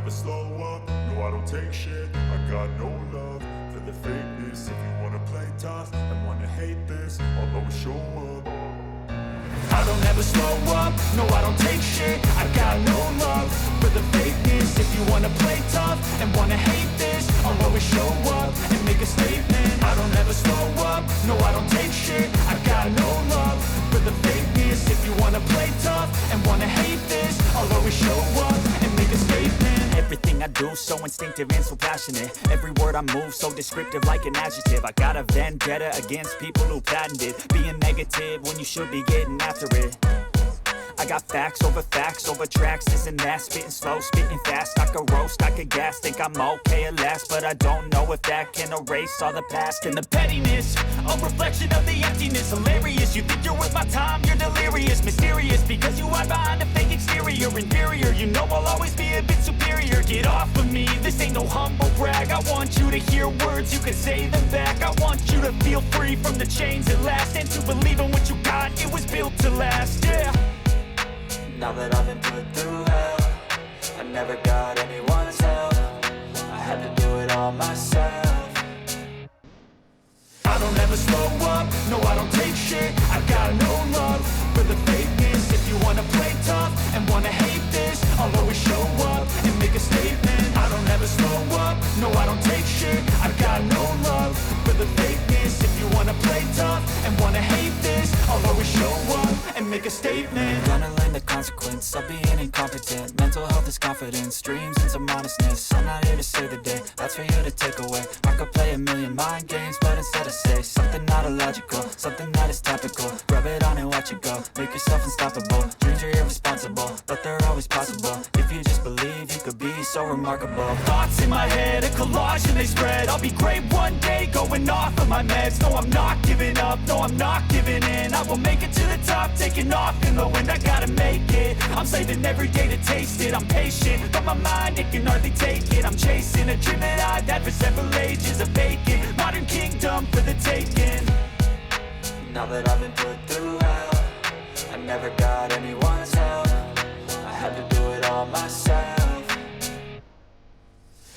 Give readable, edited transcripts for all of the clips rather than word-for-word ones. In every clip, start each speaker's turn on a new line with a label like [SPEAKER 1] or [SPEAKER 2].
[SPEAKER 1] never slow up, no I don't take shit. I got no love for the fakeness. If you wanna play tough and wanna hate this, I'll always show up. I don't ever slow up, no I don't take shit. I got no love for the fakeness. If you wanna play tough and wanna hate this, I'll always show up and make a statement. I don't ever slow up, no I don't take shit. I got no love for the fakeness. If you wanna play tough and wanna hate this, I'll always show up and make a statement.
[SPEAKER 2] Everything I do so instinctive and so passionate. Every word I move so descriptive like an adjective. I got a vendetta against people who patented being negative when you should be getting after it. I got facts over tracks, this and that. Spitting slow, spitting fast, I could roast, I could gas. Think I'm okay at last, but I don't know if that can erase all the past. And the pettiness, a reflection of the emptiness. Hilarious, you think you're worth my time, you're delirious. Mysterious, because you hide behind a fake exterior. Inferior, you know I'll always be a bit superior. Get off of me, this ain't no humble brag. I want you to hear words, you can say them back. I want you to feel free from the chains at last, and to believe in what you got, it was built to last, yeah.
[SPEAKER 3] Now that I've been put through hell, I never got anyone's help. I had to do it all myself.
[SPEAKER 1] I don't ever slow up, no I don't take shit. I got no love for the fakeness. If you wanna play tough and wanna hate this, I'll always show up and make a statement. I don't ever slow up, no I don't take shit. I got no love for the fakeness. If you wanna play tough and wanna hate this, I'll always show up and make a statement.
[SPEAKER 2] Gonna learn the consequence of being incompetent. Mental health is confidence, dreams and some honestness. I'm not here to save the day, that's for you to take away. I could play a million mind games, but instead I say something not illogical, something that is topical. Rub it on and watch it go, make yourself unstoppable. Dreams are irresponsible, but they're always possible. If you just believe, you could be so remarkable.
[SPEAKER 1] Thoughts in my head, a collage and they spread. I'll be great one day, going off of my meds. No, I'm not giving up, no, I'm not giving in. I will make it to the top, taking off in the wind. I gotta make it, I'm saving every day to taste it. I'm patient, but my mind, it can hardly take it. I'm chasing a dream that I've had for several ages. A vacant, modern kingdom for the taking.
[SPEAKER 3] Now that I've been put through hell, I never got anyone's help. I had to do it all myself.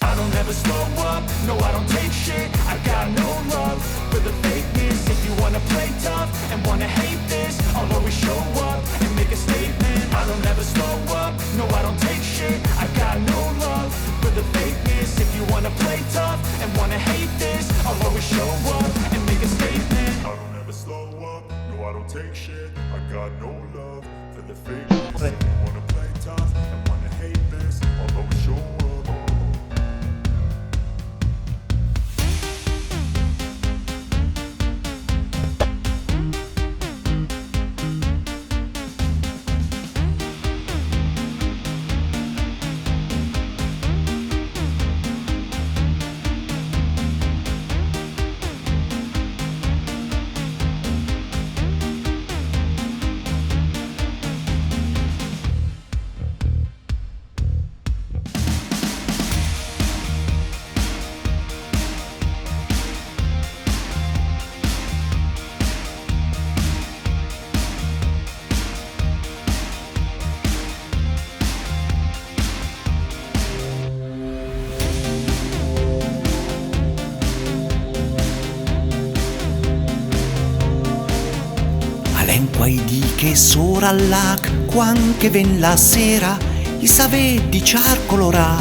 [SPEAKER 1] I don't ever slow up, no I don't take shit. I got no love for the fakeness. If you wanna play tough and wanna hate this, I'll always show up and make a statement. I don't ever slow up, no I don't take shit. I got no love for the fakeness. If you wanna play tough and wanna hate this, I'll always show up and make a statement. I don't ever slow up, no I don't take shit. I got no love for the fakeness. If you wanna play tough and wanna hate this, I'll always show up.
[SPEAKER 4] Quai di che sora all'ac, quan che ven la sera, i save di ciarcolora,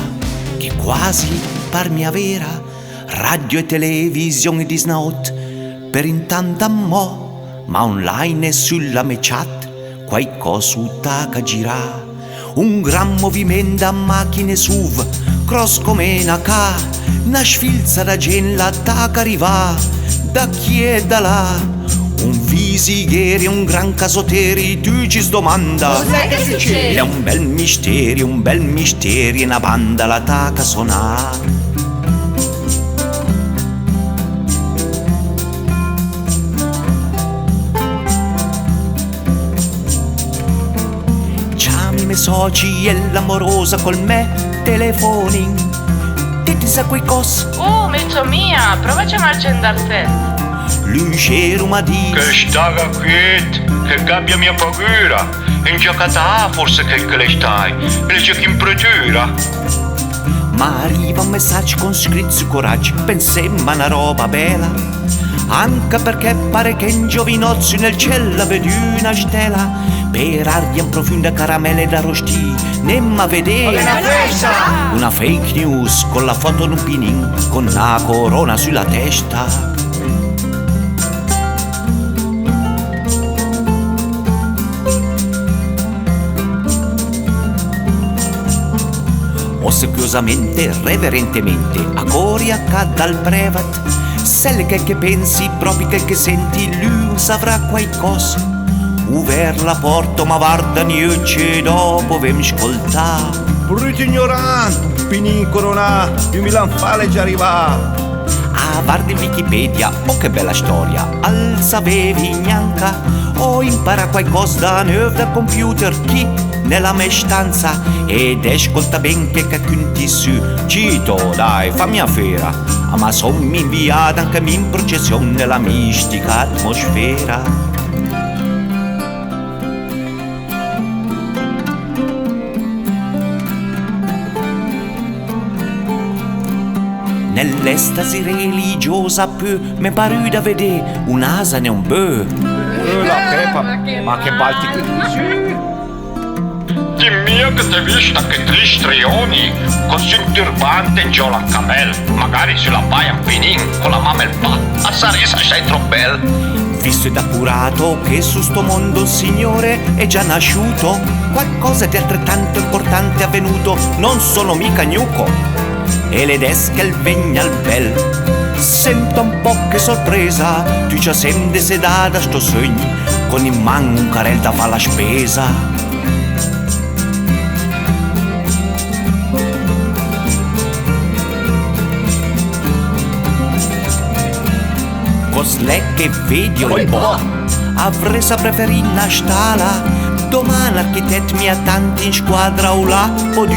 [SPEAKER 4] che quasi par mia vera, radio e televisione di snaut, per intanto mo, ma online e sulla me chat, quai cosu taca gira, un gran movimento a macchine SUV, cross come una ca, una sfilza da gen la taca arriva, da chi è da là. Un visigheri, un gran casoteri, tu ci domanda
[SPEAKER 5] cos'è che succede?
[SPEAKER 4] È un bel mistero, una banda la taca suonare. Chiami me soci e l'amorosa col me telefoni. Ti sa quei cos.
[SPEAKER 5] Oh, mezzo mia, provaci a marcendarte.
[SPEAKER 4] Lui ma di
[SPEAKER 6] che staga quiet, che gabbia mia paura, in giocata forse che le stai, le giochi in procura.
[SPEAKER 4] Ma arriva un messaggio con scritto su coraggio, pensemmo a una roba bella. Anche perché pare che in giovinozzi nel cielo vedi una stella. Per aria in profonda caramelle da rosti, nemma vedere una fake news con la foto in un pinin, con una corona sulla testa. Ossequiosamente, reverentemente, a cori accadda al brevet. Se che pensi, proprio che senti, lui saprà qualcosa. Uver la porta, ma guarda niucci, dopo vem ascoltà.
[SPEAKER 7] Brutto ignorante, pinin corona, più mi l'anfale già arriva.
[SPEAKER 4] Ah, guarda in Wikipedia, oh che bella storia, al sapevi neanche, o impara qualcosa da nuovo da computer, chi nella mia stanza, ed ascolta ben che conti su, cito, dai, fammi affera, ma son mi inviata anche in processione nella mistica atmosfera. Nell'estasi religiosa più mi pare da vedere un asino e un bue.
[SPEAKER 7] La pepa, ma che balti che dici?
[SPEAKER 6] Dimmi che ti vista che tre strioni, così un turbante in giù la camel, magari sulla baia in pinin, con la mamma e il pa, a saresa sei troppo bel.
[SPEAKER 4] Visto ed appurato che su sto mondo un signore è già nasciuto, qualcosa di altrettanto importante è avvenuto, non sono mica gnuco. E le desche il vegna al bel, sento un po' che sorpresa, tu ci sembri sedata sto sogno, con in mano un carel da fa la spesa. Cos'è che vedi o boh, avrei preferito una stala, domani architetto mi ha tanti in squadra o là, o di